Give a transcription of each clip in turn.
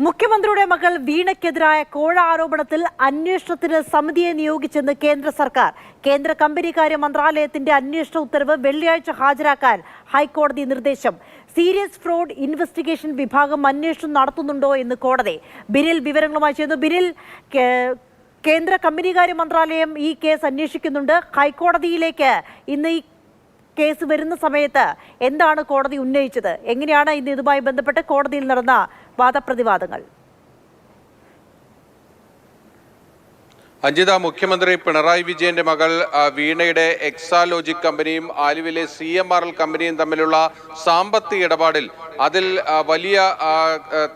മുഖ്യമന്ത്രിയുടെ മകൾ വീണയ്ക്കെതിരായ കോഴ ആരോപണത്തിൽ അന്വേഷണത്തിന് സമിതിയെ നിയോഗിച്ചെന്ന് കേന്ദ്ര സർക്കാർ. കേന്ദ്ര കമ്പനികാര്യ മന്ത്രാലയത്തിന്റെ അന്വേഷണ ഉത്തരവ് വെള്ളിയാഴ്ച ഹാജരാക്കാൻ ഹൈക്കോടതി നിർദ്ദേശം. സീരിയസ് ഫ്രോഡ് ഇൻവെസ്റ്റിഗേഷൻ വിഭാഗം അന്വേഷണം നടത്തുന്നുണ്ടോ എന്ന് കോടതി. ബിനിൽ വിവരങ്ങളുമായി ചേർന്നു. ബിനിൽ, കേന്ദ്ര കമ്പനികാര്യ മന്ത്രാലയം ഈ കേസ് അന്വേഷിക്കുന്നുണ്ട്. ഹൈക്കോടതിയിലേക്ക് ഇന്ന് ഈ കേസ് വരുന്ന സമയത്ത് എന്താണ് കോടതി ഉന്നയിച്ചത്? എങ്ങനെയാണ് ഇന്ന് ഇതുമായി ബന്ധപ്പെട്ട് കോടതിയിൽ നടന്ന വാദപ്രതിവാദങ്ങൾ? അഞ്ജിത, മുഖ്യമന്ത്രി പിണറായി വിജയന്റെ മകൾ വീണയുടെ എക്സാലോജിക് കമ്പനിയും ആലുവിലെ CMRL കമ്പനിയും തമ്മിലുള്ള സാമ്പത്തിക ഇടപാടിൽ അതിൽ വലിയ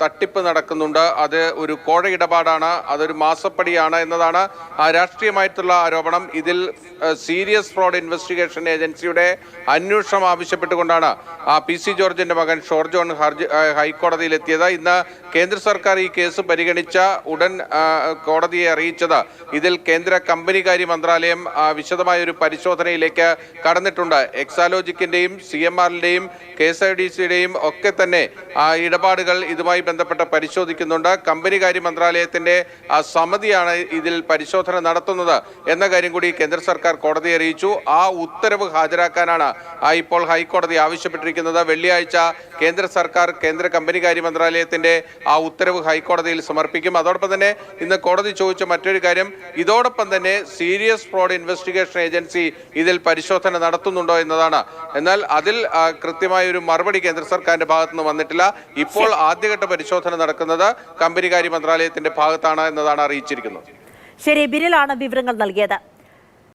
തട്ടിപ്പ് നടക്കുന്നുണ്ട്. അത് ഒരു കോഴ ഇടപാടാണ്, അതൊരു മാസപ്പടിയാണ് എന്നതാണ് രാഷ്ട്രീയമായിട്ടുള്ള ആരോപണം. ഇതിൽ സീരിയസ് ഫ്രോഡ് ഇൻവെസ്റ്റിഗേഷൻ ഏജൻസിയുടെ അന്വേഷണം ആവശ്യപ്പെട്ടുകൊണ്ടാണ് PC ജോർജിന്റെ മകൻ ഷോർ ജോൺ ഹൈക്കോടതിയിലെത്തിയത്. ഇന്ന് കേന്ദ്ര സർക്കാർ ഈ കേസ് പരിഗണിച്ച ഉടൻ കോടതിയെ അറിയിച്ചത് ഇതിൽ കേന്ദ്ര കമ്പനികാര്യ മന്ത്രാലയം വിശദമായ ഒരു പരിശോധനയിലേക്ക് കടന്നിട്ടുണ്ട്. എക്സാലോജിക്കിന്റെയും CMRLന്റെയും KSIDCയുടെയും ഒക്കെ തന്നെ ഇടപാടുകൾ ഇതുമായി ബന്ധപ്പെട്ട് പരിശോധിക്കുന്നുണ്ട്. കമ്പനികാര്യ മന്ത്രാലയത്തിന്റെ സമിതിയാണ് ഇതിൽ പരിശോധന നടത്തുന്നത് എന്ന കാര്യം കൂടി കേന്ദ്ര സർക്കാർ കോടതിയെ അറിയിച്ചു. ആ ഉത്തരവ് ഹാജരാക്കാനാണ് ഇപ്പോൾ ഹൈക്കോടതി ആവശ്യപ്പെട്ടിരിക്കുന്നത്. വെള്ളിയാഴ്ച കേന്ദ്ര സർക്കാർ കേന്ദ്ര കമ്പനികാര്യ മന്ത്രാലയത്തിന്റെ ആ ഉത്തരവ് ഹൈക്കോടതിയിൽ സമർപ്പിക്കും. അതോടൊപ്പം തന്നെ ഇന്ന് കോടതി ചോദിച്ച മറ്റൊരു കാര്യം, ഇതോടൊപ്പം തന്നെ സീരിയസ് ഫ്രോഡ് ഇൻവെസ്റ്റിഗേഷൻ ഏജൻസി ഇതിൽ പരിശോധന നടത്തുന്നുണ്ടോ എന്നതാണ്. എന്നാൽ അതിൽ കൃത്യമായ ഒരു മറുപടി കേന്ദ്ര സർക്കാരിന്റെ ഭാഗത്തു നിന്ന് വന്നിട്ടില്ല. ഇപ്പോൾ ആദ്യഘട്ട പരിശോധന നടക്കുന്നത് കമ്പനികാര്യ മന്ത്രാലയത്തിന്റെ ഭാഗത്താണ് എന്നതാണ് അറിയിച്ചിരിക്കുന്നത്. ശരി, ബിനിലാണ് വിവരങ്ങൾ നൽകിയത്.